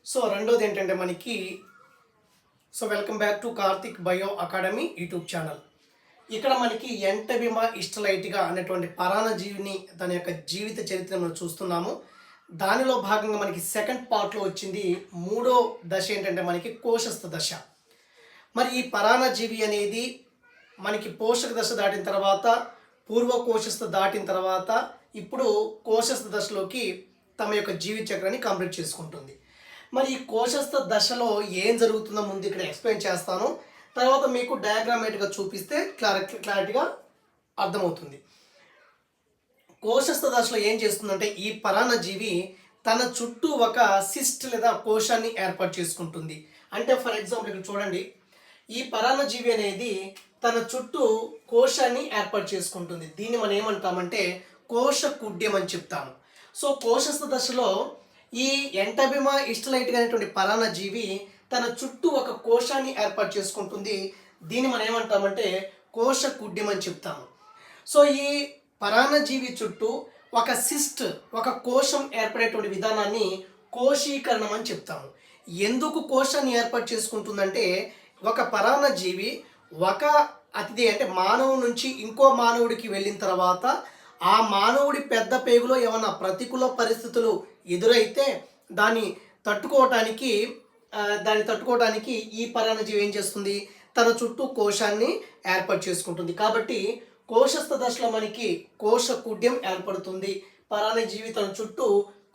So రెండోది ఏంటంటే మనకి welcome back to Karthik bio academy YouTube channel. ఇక్కడ మనకి ఎంటబిమా ఇస్టలైటిగా అనేటువంటి పరాన్నజీవిని దాని యొక్క జీవిత చరిత్ర మనం చూస్తున్నాము. దానిలో భాగంగా మనకి సెకండ్ పార్ట్లో వచ్చింది మూడో దశ ఏంటంటే మనకి కోశస్థ దశ. మరి ఈ పరాన్నజీవి అనేది మనకి పోషక దశ దాటిన తర్వాత, పూర్వ కోశస్థ దాటిన తర్వాత ఇప్పుడు కోశస్థ దశలోకి తమ యొక్క జీవిత చక్రాన్ని కంప్లీట్ చేసుకుంటుంది. మరి ఈ కోశస్థ దశలో ఏం జరుగుతుందో ముందు ఇక్కడ ఎక్స్ప్లెయిన్ చేస్తాను. తర్వాత మీకు డయాగ్రామేటిక్గా చూపిస్తే క్లారిటీగా అర్థమవుతుంది. కోశస్థ దశలో ఏం చేస్తుందంటే ఈ పరాన్నజీవి తన చుట్టూ ఒక సిస్ట్ లేదా కోశాన్ని ఏర్పాటు చేసుకుంటుంది. అంటే ఫర్ ఎగ్జాంపుల్ ఇక్కడ చూడండి, ఈ పరాన్నజీవి అనేది తన చుట్టూ కోశాన్ని ఏర్పాటు చేసుకుంటుంది. దీన్ని మనం ఏమంటామంటే కోశ కుడ్యం అని చెప్తాము. సో కోశస్థ దశలో ఈ ఎంటబిమా ఇస్టలైట్ అనేటువంటి పరాన్నజీవి తన చుట్టూ ఒక కోశాన్ని ఏర్పాటు చేసుకుంటుంది. దీన్ని మనం ఏమంటామంటే కోశ కుడ్యం అని చెప్తాము. సో ఈ పరాన్నజీవి చుట్టూ ఒక సిస్ట్, ఒక కోశం ఏర్పడేటువంటి విధానాన్ని కోశీకరణం అని చెప్తాము. ఎందుకు కోశాన్ని ఏర్పాటు చేసుకుంటుందంటే ఒక పరాన్నజీవి ఒక అతిథి అంటే మానవుడి నుంచి ఇంకో మానవుడికి వెళ్ళిన తర్వాత ఆ మానవుడి పెద్ద పేగులో ఏమైనా ప్రతికూల పరిస్థితులు ఎదురైతే దాన్ని తట్టుకోవటానికి ఈ పరాన్నజీవి ఏం చేస్తుంది, తన చుట్టూ కోశాన్ని ఏర్పాటు చేసుకుంటుంది. కాబట్టి కోశస్థ దశలో మనకి కోశ కుడ్యం ఏర్పడుతుంది. పరాన్నజీవి తన చుట్టూ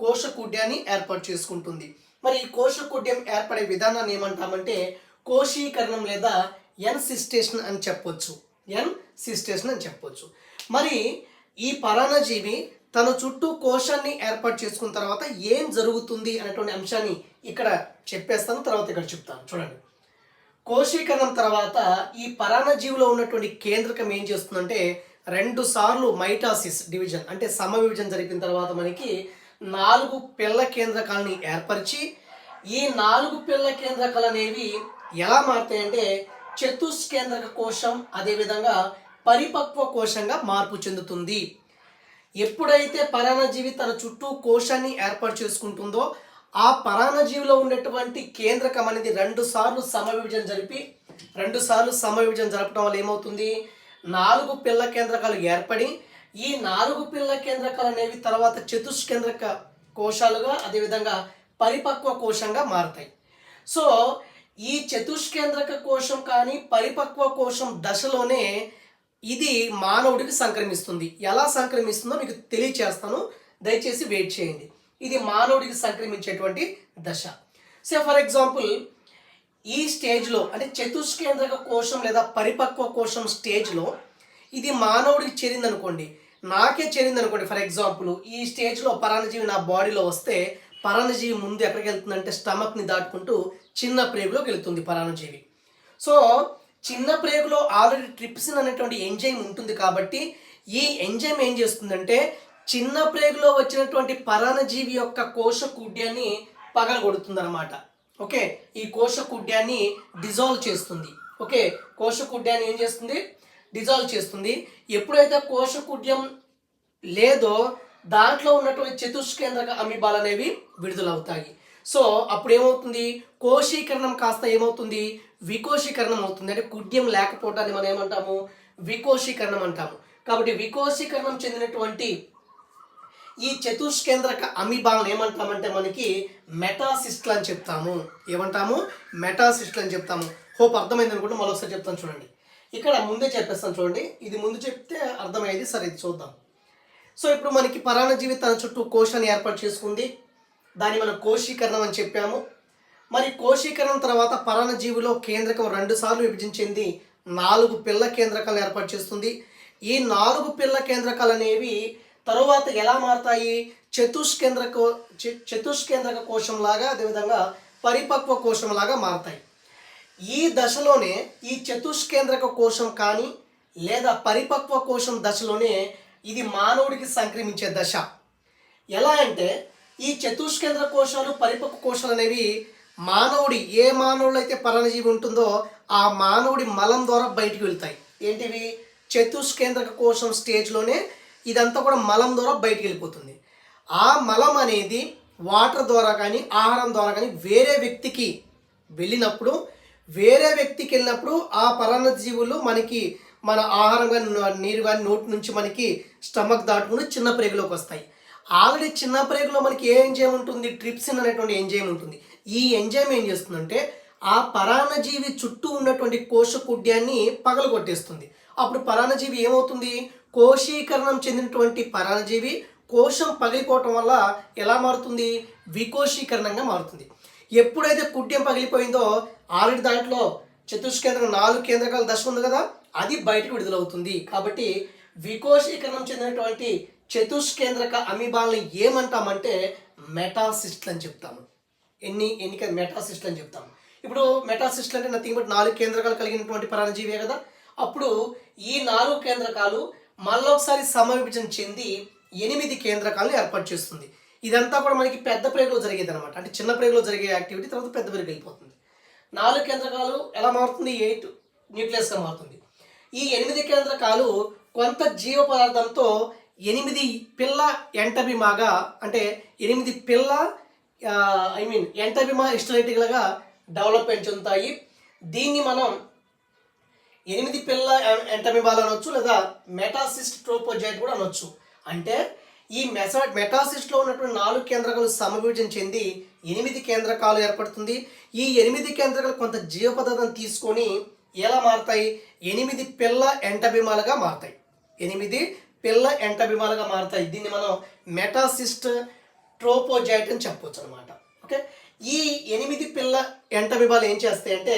కోశ కుడ్యాన్ని ఏర్పాటు చేసుకుంటుంది. మరి ఈ కోశ కుడ్యం ఏర్పడే విధానాన్ని ఏమంటామంటే కోశీకరణం లేదా ఎన్సిస్టేషన్ అని చెప్పొచ్చు. మరి ఈ పరాన్నజీవి తన చుట్టూ కోశాన్ని ఏర్పాటు చేసుకున్న తర్వాత ఏం జరుగుతుంది అనేటువంటి అంశాన్ని ఇక్కడ చెప్పేస్తాను, తర్వాత ఇక్కడ చెప్తాను. చూడండి, కోశీకరణం తర్వాత ఈ పరాన్నజీవిలో ఉన్నటువంటి కేంద్రకం ఏం చేస్తుందంటే 2 సార్లు మైటాసిస్ డివిజన్ అంటే సమవిభజన జరిపిన తర్వాత మనకి 4 పిల్ల కేంద్రకాలని ఏర్పరిచి ఈ 4 పిల్ల కేంద్రకాలు అనేవి ఎలా మారుతాయంటే చతుష్కేంద్రక కోశం, అదేవిధంగా పరిపక్వ కోశంగా మార్పు చెందుతుంది. ఎప్పుడైతే పరాన్నజీవి తన చుట్టూ కోశాన్ని ఏర్పాటు చేసుకుంటుందో ఆ పరాన్నజీవిలో ఉండేటువంటి కేంద్రకం అనేది 2 సార్లు సమవిభజన జరపడం వల్ల ఏమవుతుంది, 4 పిల్ల కేంద్రకాలు ఏర్పడి ఈ 4 పిల్ల కేంద్రకాలు అనేవి తర్వాత చతుష్కేంద్రక కోశాలుగా అదేవిధంగా పరిపక్వ కోశంగా మారుతాయి. సో ఈ చతుష్కేంద్రక కోశం కానీ పరిపక్వ కోశం దశలోనే ఇది మానవుడికి సంక్రమిస్తుంది. ఎలా సంక్రమిస్తుందో మీకు తెలియచేస్తాను, దయచేసి వెయిట్ చేయండి. ఇది మానవుడికి సంక్రమించేటువంటి దశ. సో ఫర్ ఎగ్జాంపుల్ ఈ స్టేజ్లో అంటే చతుష్కేంద్రక కోశం లేదా పరిపక్వ కోశం స్టేజ్లో ఇది మానవుడికి చేరిందనుకోండి, నాకే చేరిందనుకోండి. ఫర్ ఎగ్జాంపుల్ ఈ స్టేజ్లో పరాన్నజీవి నా బాడీలో వస్తే పరాన్నజీవి ముందు ఎక్కడికి వెళ్తుందంటే స్టమక్ని దాటుకుంటూ చిన్న ప్రేగులోకి వెళ్తుంది పరాన్నజీవి. సో చిన్న ప్రేగులో ఆల్రెడీ ట్రిప్సిన్ అనేటువంటి ఎంజైమ్ ఉంటుంది కాబట్టి ఈ ఎంజైమ్ ఏం చేస్తుందంటే చిన్న ప్రేగులో వచ్చినటువంటి పరాన్నజీవి యొక్క కోశ కుడ్యాన్ని పగలగొడుతుంది అనమాట. ఓకే, ఈ కోశ కుడ్యాన్ని డిజాల్వ్ చేస్తుంది. ఓకే, కోశ కుడ్యాన్ని ఏం చేస్తుంది, డిజాల్వ్ చేస్తుంది. ఎప్పుడైతే కోశ కుడ్యం లేదో దాంట్లో ఉన్నటువంటి చతుష్కేంద్రక అమీబాలు అనేవి విడుదలవుతాయి. సో అప్పుడు ఏమవుతుంది, కోశీకరణం కాస్త ఏమవుతుంది, వికోశీకరణం అవుతుంది. అంటే కుడ్యం లేకపోవటాన్ని మనం ఏమంటాము, వికోశీకరణం అంటాము. కాబట్టి వికోశీకరణం చెందినటువంటి ఈ చతుష్కేంద్రక అమీబాలను ఏమంటామంటే మనకి మెటాసిస్ట్లు అని చెప్తాము. మెటాసిస్ట్లు అని చెప్తాము. హోప్ అర్థమైంది అనుకుంటే మరొకసారి చెప్తాను చూడండి. ఇక్కడ ముందే చెప్పేస్తాను చూడండి, ఇది ముందు చెప్తే అర్థమయ్యేది. సరే ఇది చూద్దాం. సో ఇప్పుడు మనకి పరాన్నజీవి తన చుట్టూ కోశాన్ని ఏర్పాటు చేసుకుంది, దాన్ని మనం కోశీకరణం అని చెప్పాము. మరి కోశీకరణం తర్వాత పరాన్నజీవిలో కేంద్రకం 2 సార్లు విభజించింది 4 పిల్ల కేంద్రకాలను ఏర్పాటు చేస్తుంది. ఈ 4 పిల్ల కేంద్రకాలు అనేవి తరువాత ఎలా మారుతాయి, చతుష్కేంద్రక కోశంలాగా అదేవిధంగా పరిపక్వ కోశంలాగా మారుతాయి. ఈ దశలోనే ఈ చతుష్కేంద్రక కోశం కానీ లేదా పరిపక్వ కోశం దశలోనే ఇది మానవుడికి సంక్రమించే దశ. ఎలా అంటే ఈ చతుష్కేంద్ర కోశాలు పరిపక్వ కోశాలు అనేవి ఏ మానవుడు అయితే పరాన్నజీవి ఉంటుందో ఆ మానవుడి మలం ద్వారా బయటికి వెళ్తాయి. ఏంటివి, చతుష్కేంద్రక కోశం స్టేజ్లోనే ఇదంతా కూడా మలం ద్వారా బయటికి వెళ్ళిపోతుంది. ఆ మలం అనేది వాటర్ ద్వారా కానీ ఆహారం ద్వారా కానీ వేరే వ్యక్తికి వెళ్ళినప్పుడు ఆ పరాన్నజీవులు మనకి మన ఆహారం కానీ నీరు కానీ నోటి నుంచి మనకి స్టమక్ దాటుకుని చిన్న ప్రేగులోకి వస్తాయి. ఆల్రెడీ చిన్న ప్రేగులో మనకి ఏ ఎంజైమ్ ఉంటుంది, ట్రిప్సిన్ అనేటువంటి ఎంజైమ్ ఉంటుంది. ఈ ఎంజైమ్ ఏం చేస్తుందంటే ఆ పరాన్నజీవి చుట్టూ ఉన్నటువంటి కోశకుడ్యాన్ని పగలగొట్టేస్తుంది. అప్పుడు పరాన్నజీవి ఏమవుతుంది, కోశీకరణం చెందినటువంటి పరాన్నజీవి కోశం పగిలిపోవటం వల్ల ఎలా మారుతుంది, వికోశీకరణంగా మారుతుంది. ఎప్పుడైతే కుడ్యం పగిలిపోయిందో ఆల్రెడీ దాంట్లో చతుష్కేంద్రకం 4 కేంద్రకాల దశ ఉంది కదా, అది బయటకు విడుదలవుతుంది. కాబట్టి వికోశీకరణం చెందినటువంటి చతుష్కేంద్రక అమీబాల్ని ఏమంటామంటే మెటాసిస్ట్లు అని చెప్తాము. ఎన్నిక మెటాసిస్ట్లు అని చెప్తాము. ఇప్పుడు మెటాసిస్ట్లు అంటే నథింగ్ బట్ 4 కేంద్రకాలు కలిగినటువంటి పరాన్నజీవే కదా. అప్పుడు ఈ 4 కేంద్రకాలు మళ్ళొకసారి సమవిభజన చెంది 8 కేంద్రకాలను ఏర్పాటు చేస్తుంది. ఇదంతా కూడా మనకి పెద్ద ప్రేగులో జరిగేది అనమాట. అంటే చిన్న ప్రేగులో జరిగే యాక్టివిటీ తర్వాత పెద్ద ప్రేగు వెళ్ళిపోతుంది. 4 కేంద్రకాలు ఎలా మారుతుంది, 8 న్యూక్లియస్గా మారుతుంది. ఈ 8 కేంద్రకాలు కొంత జీవ పదార్థంతో 8 పిల్ల ఎంటబిమాగా, అంటే 8 పిల్ల ఎంటబిమా హిస్టలైటిక్లుగా డెవలప్మెంట్ చెందుతాయి. దీన్ని మనం 8 పిల్ల ఎంటబిమాలు అనొచ్చు, లేదా మెటాసిస్ట్ ట్రోపోజైట్ కూడా అనొచ్చు. అంటే ఈ మెటాసిస్ట్లో ఉన్నటువంటి 4 కేంద్రకాలు సమవిభజన చెంది 8 కేంద్రకాలు ఏర్పడుతుంది. ఈ 8 కేంద్రకాలు కొంత జీవ పదార్థం తీసుకొని ఎలా మారుతాయి, 8 పిల్ల ఎంటబిమాలుగా మారుతాయి. 8 పిల్ల ఎంటబిమాలుగా మారుతాయి. దీన్ని మనం మెటాసిస్ట్ ట్రోపోజైట్ అని చెప్పవచ్చు అనమాట. ఓకే, ఈ 8 పిల్ల ఎంటబిమాలు ఏం చేస్తాయంటే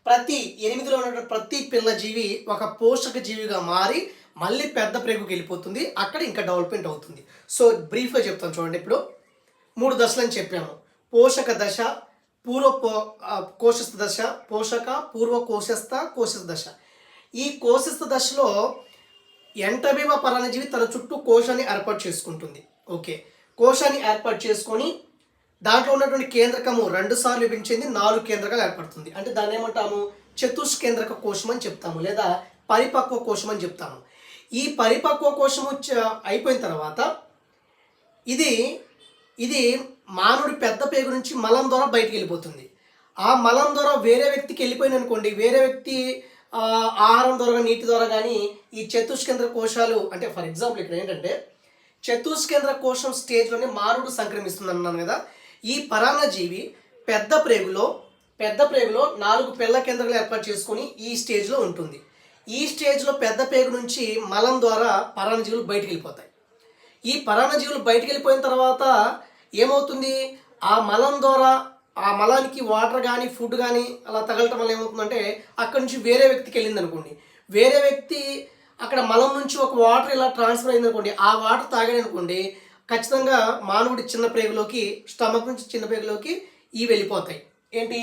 ప్రతి 8లో ఉన్నటువంటి ప్రతి పిల్ల జీవి ఒక పోషక జీవిగా మారి మళ్ళీ పెద్ద ప్రేగుకి వెళ్ళిపోతుంది. అక్కడ ఇంకా డెవలప్మెంట్ అవుతుంది. సో బ్రీఫ్గా చెప్తాను చూడండి. ఇప్పుడు 3 దశలని చెప్పాము. పోషక దశ, కోశస్థ దశ, పోషక, పూర్వ కోశస్థ దశ. ఈ కోశస్థ దశలో ఎంటబిమా పరాన్నజీవి తన చుట్టూ కోశాన్ని ఏర్పాటు చేసుకుంటుంది. ఓకే, కోశాన్ని ఏర్పాటు చేసుకొని దాంట్లో ఉన్నటువంటి కేంద్రకము 2 సార్లు విభజించింది 4 కేంద్రకాలు ఏర్పడుతుంది. అంటే దాన్ని ఏమంటాము, చతుష్కేంద్రక కోశం అని చెప్తాము, లేదా పరిపక్వ కోశం అని చెప్తాము. ఈ పరిపక్వ కోశము అయిపోయిన తర్వాత ఇది మానవుడి పెద్ద పేగు నుంచి మలం ద్వారా బయటికి వెళ్ళిపోతుంది. ఆ మలం ద్వారా వేరే వ్యక్తికి వెళ్ళిపోయింది అనుకోండి, వేరే వ్యక్తి ఆహారం ద్వారా నీటి ద్వారా కానీ ఈ చతుష్కేంద్ర కోశాలు, అంటే ఫర్ ఎగ్జాంపుల్ ఇక్కడ ఏంటంటే చతుష్కేంద్ర కోశం స్టేజ్లోనే మానవుడు సంక్రమిస్తుంది అన్నాను కదా. ఈ పరాన్నజీవి పెద్ద ప్రేగులో 4 పిల్ల కేంద్రాలు ఏర్పాటు చేసుకొని ఈ స్టేజ్లో ఉంటుంది. ఈ స్టేజ్లో పెద్ద పేగు నుంచి మలం ద్వారా పరాన్నజీవులు బయటికి వెళ్ళిపోతాయి. ఈ పరాన్నజీవులు బయటికి వెళ్ళిపోయిన తర్వాత ఏమవుతుంది, ఆ మలం ద్వారా ఆ మలానికి వాటర్ కానీ ఫుడ్ కానీ అలా తగలటం వల్ల ఏమవుతుందంటే అక్కడ నుంచి వేరే వ్యక్తికి వెళ్ళింది అనుకోండి, వేరే వ్యక్తి అక్కడ మలం నుంచి ఒక వాటర్ ఇలా ట్రాన్స్ఫర్ అయింది అనుకోండి, ఆ వాటర్ తాగాడు అనుకోండి, ఖచ్చితంగా మానవుడి చిన్న ప్రేగులోకి, స్టమక్ నుంచి చిన్న ప్రేగులోకి వెళ్ళిపోతాయి. ఏంటి,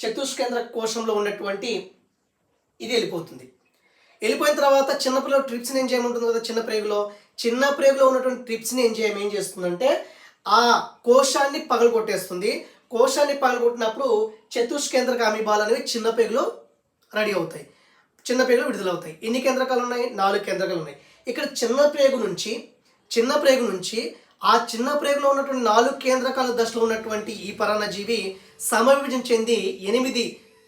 చతుష్కేంద్ర కోశంలో ఉన్నటువంటి ఇది వెళ్ళిపోతుంది. వెళ్ళిపోయిన తర్వాత చిన్నపిల్లలు ట్రిప్సిన్ ఎంజైమ్ ఉంటుంది కదా చిన్న ప్రేగులో ఉన్నటువంటి ట్రిప్సిన్ ఎంజైమ్ ఏం చేస్తుందంటే ఆ కోశాన్ని పగలగొట్టేస్తుంది. కోశాన్ని పగలగొట్టినప్పుడు చతుష్కేంద్రక అమీబాలు అనేవి చిన్న ప్రేగులో రెడీ అవుతాయి, చిన్న ప్రేగులు విడుదలవుతాయి. ఎన్ని కేంద్రకాలు ఉన్నాయి, 4 కేంద్రకాలు ఉన్నాయి. ఇక్కడ చిన్న ప్రేగు నుంచి ఆ చిన్న ప్రేగులో ఉన్నటువంటి 4 కేంద్రకాల దశలో ఉన్నటువంటి ఈ పరాన్నజీవి సమవిభజన చెంది 8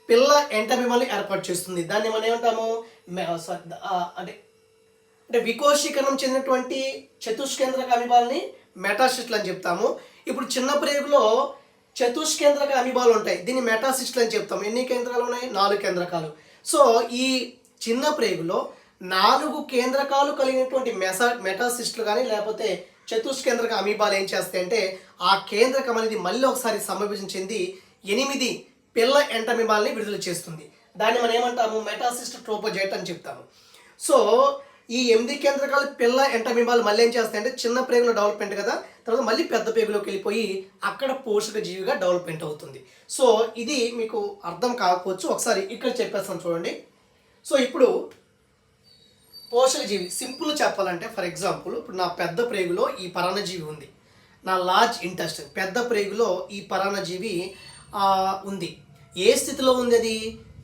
పిల్ల ఎంటబిమాల్ని ఏర్పాటు చేస్తుంది. దాన్ని మనం ఏమంటాము, అంటే వికోశీకరణం చెందినటువంటి చతుష్కేంద్రక అమీబాల్ని మెటాసిస్ట్లు అని చెప్తాము. ఇప్పుడు చిన్న ప్రేగులో చతుష్కేంద్రక అమీబాలు ఉంటాయి, దీన్ని మెటాసిస్ట్లు అని చెప్తాము. ఎన్ని కేంద్రాలు ఉన్నాయి, 4 కేంద్రకాలు. సో ఈ చిన్న ప్రేగులో 4 కేంద్రకాలు కలిగినటువంటి మెటాసిస్ట్లు కానీ లేకపోతే చతుష్కేంద్రక అమీబాలు ఏం చేస్తాయంటే ఆ కేంద్రకం అనేది మళ్ళీ ఒకసారి సమవిభజన చెంది 8 పిల్ల ఎంటబిమాల్ని విడుదల చేస్తుంది. దాన్ని మనం ఏమంటాము, మెటాసిస్ట్ ట్రోపోజైట్ అని చెప్తాము. సో ఈ 8 కేంద్రకాలు పిల్ల ఎంటబిమాలు మళ్ళీ ఏం చేస్తాయంటే చిన్న ప్రేగులో డెవలప్మెంట్ కదా, తర్వాత మళ్ళీ పెద్ద ప్రేగులోకి వెళ్ళిపోయి అక్కడ పోషక జీవిగా డెవలప్మెంట్ అవుతుంది. సో ఇది మీకు అర్థం కాకపోవచ్చు, ఒకసారి ఇక్కడ చెప్పేస్తాను చూడండి. సో ఇప్పుడు పోషక జీవి సింపుల్ చెప్పాలంటే, ఫర్ ఎగ్జాంపుల్ ఇప్పుడు నా పెద్ద ప్రేగులో ఈ పరాన్నజీవి ఉంది, నా లార్జ్ ఇంటెస్టైన్ పెద్ద ప్రేగులో ఈ పరాన్నజీవి ఉంది. ఏ స్థితిలో ఉంది, అది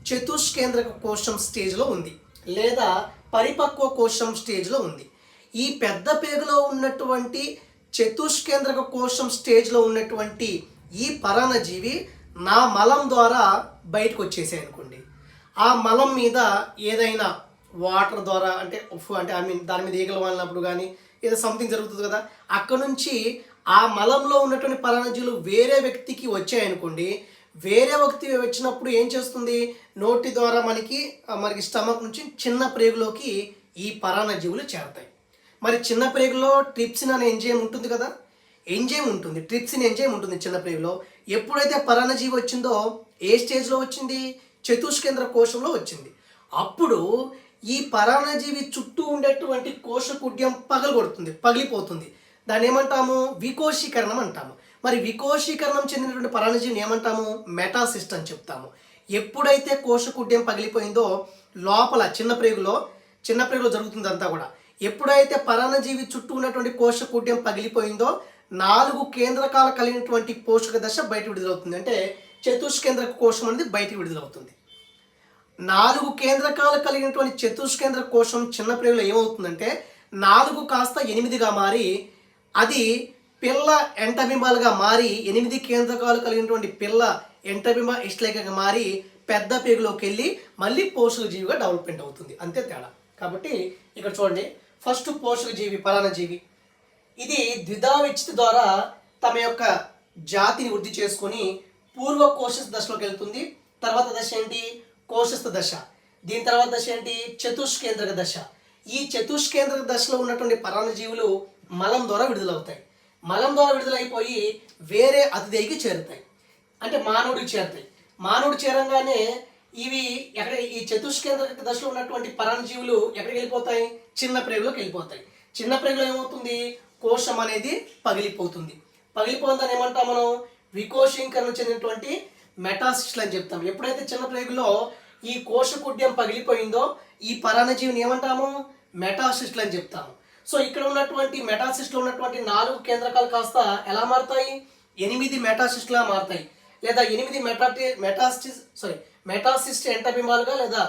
చతుష్కేంద్రక కోశం స్టేజ్లో ఉంది, లేదా పరిపక్వ కోశం స్టేజ్లో ఉంది. ఈ పెద్ద ప్రేగులో ఉన్నటువంటి చతుష్కేంద్రక కోశం స్టేజ్లో ఉన్నటువంటి ఈ పరాన్నజీవి నా మలం ద్వారా బయటకు వచ్చేసాయి అనుకోండి. ఆ మలం మీద ఏదైనా వాటర్ ద్వారా అంటే ఐ మీన్ దాని మీద ఈగలు వాలినప్పుడు కానీ ఏదో సంథింగ్ జరుగుతుంది కదా, అక్కడ నుంచి ఆ మలంలో ఉన్నటువంటి పరాన్నజీవులు వేరే వ్యక్తికి వచ్చాయనుకోండి. వేరే వ్యక్తి వచ్చినప్పుడు ఏం చేస్తుంది, నోటి ద్వారా మనకి స్టమక్ నుంచి చిన్న ప్రేగులోకి ఈ పరాన్నజీవులు చేరతాయి. మరి చిన్న ప్రేగులో ట్రిప్సిన్ అనే ఎంజైమ్ ఉంటుంది కదా, ఎంజైమ్ ఉంటుంది, ట్రిప్సిన్ ఎంజైమ్ ఉంటుంది చిన్న ప్రేగులో. ఎప్పుడైతే పరాన్నజీవి వచ్చిందో ఏ స్టేజ్లో వచ్చింది, చతుష్కేంద్ర కోశంలో వచ్చింది. అప్పుడు ఈ పరాన్నజీవి చుట్టూ ఉండేటువంటి కోశకుడ్యం పగిలిపోతుంది. దాన్ని ఏమంటాము, వికోశీకరణం అంటాము. మరి వికోశీకరణం చెందినటువంటి పరాన్నజీవిని ఏమంటాము, మెటాసిస్ట్ అని చెప్తాము. ఎప్పుడైతే కోశకుడ్యం పగిలిపోయిందో లోపల చిన్న ప్రేగులో జరుగుతుంది అంతా కూడా. ఎప్పుడైతే పరాన్నజీవి చుట్టూ ఉన్నటువంటి కోశకుడ్యం పగిలిపోయిందో 4 కేంద్రకాలు కలిగినటువంటి పోషక దశ బయట విడుదలవుతుంది. అంటే చతుష్కేంద్రక కోశం అనేది బయటికి విడుదలవుతుంది. 4 కేంద్రకాలు కలిగినటువంటి చతుష్కేంద్ర కోశం చిన్న ప్రేగులో ఏమవుతుందంటే 4 కాస్త 8గా మారి అది పిల్ల ఎంటబింబాలుగా మారి 8 కేంద్రకాలు కలిగినటువంటి పిల్ల ఎంటబింబ ఇష్టలేఖగా మారి పెద్ద పేగులోకి వెళ్ళి మళ్ళీ పోషక జీవిగా డెవలప్మెంట్ అవుతుంది. అంతే తేడా. కాబట్టి ఇక్కడ చూడండి, ఫస్ట్ పోషక జీవి పరాన్నజీవి ఇది ద్విధా విచ్ఛితి ద్వారా తమ యొక్క జాతిని వృద్ధి చేసుకొని పూర్వ కోశస్థ దశలోకి వెళ్తుంది. తర్వాత దశ ఏంటి, కోశస్థ దశ. దీని తర్వాత దశ ఏంటి, చతుష్కేంద్రక దశ. ఈ చతుష్కేంద్రక దశలో ఉన్నటువంటి పరాన్నజీవులు మలం ద్వారా విడుదలవుతాయి. మలం ద్వారా విడుదలైపోయి వేరే అతిథేయికి చేరుతాయి, అంటే మానవుడికి చేరుతాయి. మానవుడు చేరంగానే ఇవి ఈ చతుష్కేంద్రక దశలో ఉన్నటువంటి పరాన్నజీవులు ఎక్కడికి వెళ్ళిపోతాయి, చిన్న ప్రేగులోకి వెళ్ళిపోతాయి. చిన్న ప్రేగులో ఏమవుతుంది, కోశం అనేది పగిలిపోతుంది. పగిలిపోతుందని ఏమంటాం మనం, వికోశీకరణ చెందినటువంటి మెటాసిస్ట్లు అని చెప్తాం. ఎప్పుడైతే చిన్న ప్రేగులో ఈ కోశకుడ్యం పగిలిపోయిందో ఈ పరాన్నజీవిని ఏమంటాము, మెటాసిస్ట్లు అని చెప్తాము. సో ఇక్కడ ఉన్నటువంటి మెటాసిస్ట్లో ఉన్నటువంటి 4 కేంద్రకాలు కాస్త ఎలా మారుతాయి, 8 మెటాసిస్ట్లా మారుతాయి. లేదా 8 మెటాసిస్ట్ ఎంటబింబాలుగా లేదా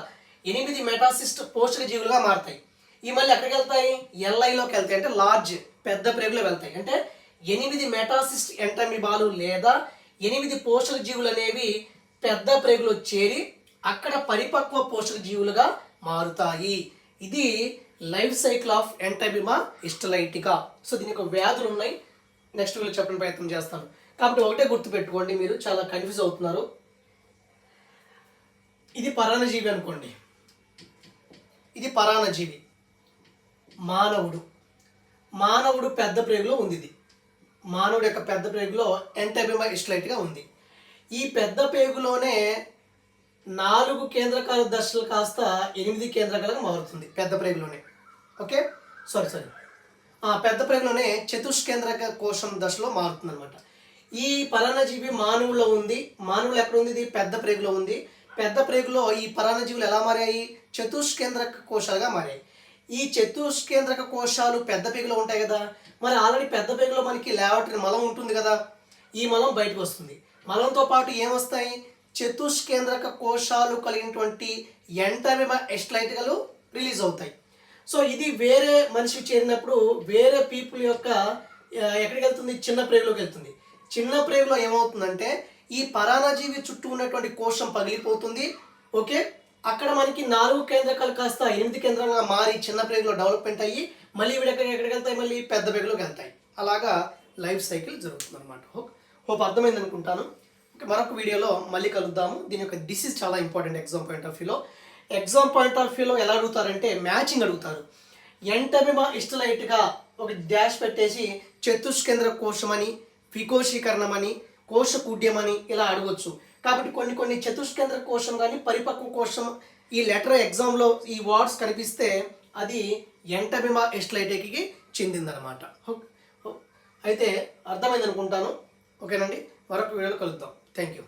8 మెటాసిస్ట్ పోషక జీవులుగా మారుతాయి. ఈ మళ్ళీ ఎక్కడికి వెళ్తాయి, ఎల్ఐలోకి వెళ్తాయి, అంటే లార్జ్ పెద్ద ప్రేగులో వెళ్తాయి. అంటే 8 మెటాసిస్ట్ ఎంటబింబాలు లేదా 8 పోషక జీవులు అనేవి పెద్ద ప్రేగులో చేరి అక్కడ పరిపక్వ పోషక జీవులుగా మారుతాయి. ఇది లైఫ్ సైకిల్ ఆఫ్ ఎంటబిమా ఇస్టలైటికా. సో దీని యొక్క వ్యాధులు ఉన్నాయి, నెక్స్ట్ వీడియో చెప్పడానికి ప్రయత్నం చేస్తాను. కాబట్టి ఒకటే గుర్తుపెట్టుకోండి, మీరు చాలా కన్ఫ్యూజ్ అవుతున్నారు. ఇది పరాన్నజీవి అనుకోండి, ఇది పరాన్నజీవి. మానవుడు పెద్ద ప్రేగులో ఉంది. ఇది మానవుడు యొక్క పెద్ద ప్రేగులో ఎంటబిమా ఇస్టలైట్గా ఉంది. ఈ పెద్ద ప్రేగులోనే 4 కేంద్రకాల దశలు కాస్త 8 కేంద్రకాలుగా మారుతుంది పెద్ద ప్రేగులోనే. ఓకే, పెద్ద ప్రేగులోనే చతుష్కేంద్రక కోశం దశలో మారుతుంది అనమాట. ఈ పరాన్నజీవి మానవుల్లో ఉంది. మానవులు ఎక్కడ ఉంది, ఇది పెద్ద ప్రేగులో ఉంది. పెద్ద ప్రేగులో ఈ పరాన్నజీవులు ఎలా మారాయి, చతుష్కేంద్రక కోశాలుగా మారాయి. ఈ చతుష్కేంద్రక కోశాలు పెద్ద ప్రేగులో ఉంటాయి కదా. మరి ఆల్రెడీ పెద్ద ప్రేగులో మనకి లేవటరీ మలం ఉంటుంది కదా, ఈ మలం బయటకు వస్తుంది. మలంతో పాటు ఏమొస్తాయి, చతుష్కేంద్రక కోశాలు కలిగినటువంటి ఎంటబిమా ఎస్టలైట్లు రిలీజ్ అవుతాయి. సో ఇది వేరే మనిషి చేరినప్పుడు వేరే పీపుల్ యొక్క ఎక్కడికి వెళ్తుంది, చిన్న ప్రేగులోకి వెళ్తుంది. చిన్న ప్రేగులో ఏమవుతుందంటే ఈ పరాన్నజీవి చుట్టూ ఉన్నటువంటి కోశం పగిలిపోతుంది. ఓకే, అక్కడ మనకి 4 కేంద్రకాలు కాస్త 8 కేంద్రంగా మారి చిన్న ప్రేగులో డెవలప్మెంట్ అయ్యి మళ్ళీ ఎక్కడికి వెళ్తాయి, మళ్ళీ పెద్ద ప్రేగులోకి వెళ్తాయి. అలాగా లైఫ్ సైకిల్ జరుగుతుంది అనమాట. హోప్ అర్థమైంది అనుకుంటాను. మరొక వీడియోలో మళ్ళీ కలుద్దాము. దీని యొక్క డిసీజ్ చాలా ఇంపార్టెంట్ ఎగ్జామ్ పాయింట్ ఆఫ్ వ్యూలో ఎలా అడుగుతారంటే మ్యాచింగ్ అడుగుతారు. ఎంటబిమా ఇస్టలైట్గా ఒక డాష్ పెట్టేసి చతుష్కేంద్ర కోశమని, వికోశీకరణమని, కోశకుడ్యమని ఇలా అడగొచ్చు. కాబట్టి కొన్ని చతుష్కేంద్ర కోశం కానీ పరిపక్వ కోశం ఈ లెటర్ ఎగ్జామ్లో ఈ వర్డ్స్ కనిపిస్తే అది ఎంటబిమా ఎస్టలైటికి చెందిందనమాట. అయితే అర్థమైంది అనుకుంటాను. ఓకేనండి, మరొక వీడియోలో కలుద్దాం. Thank you.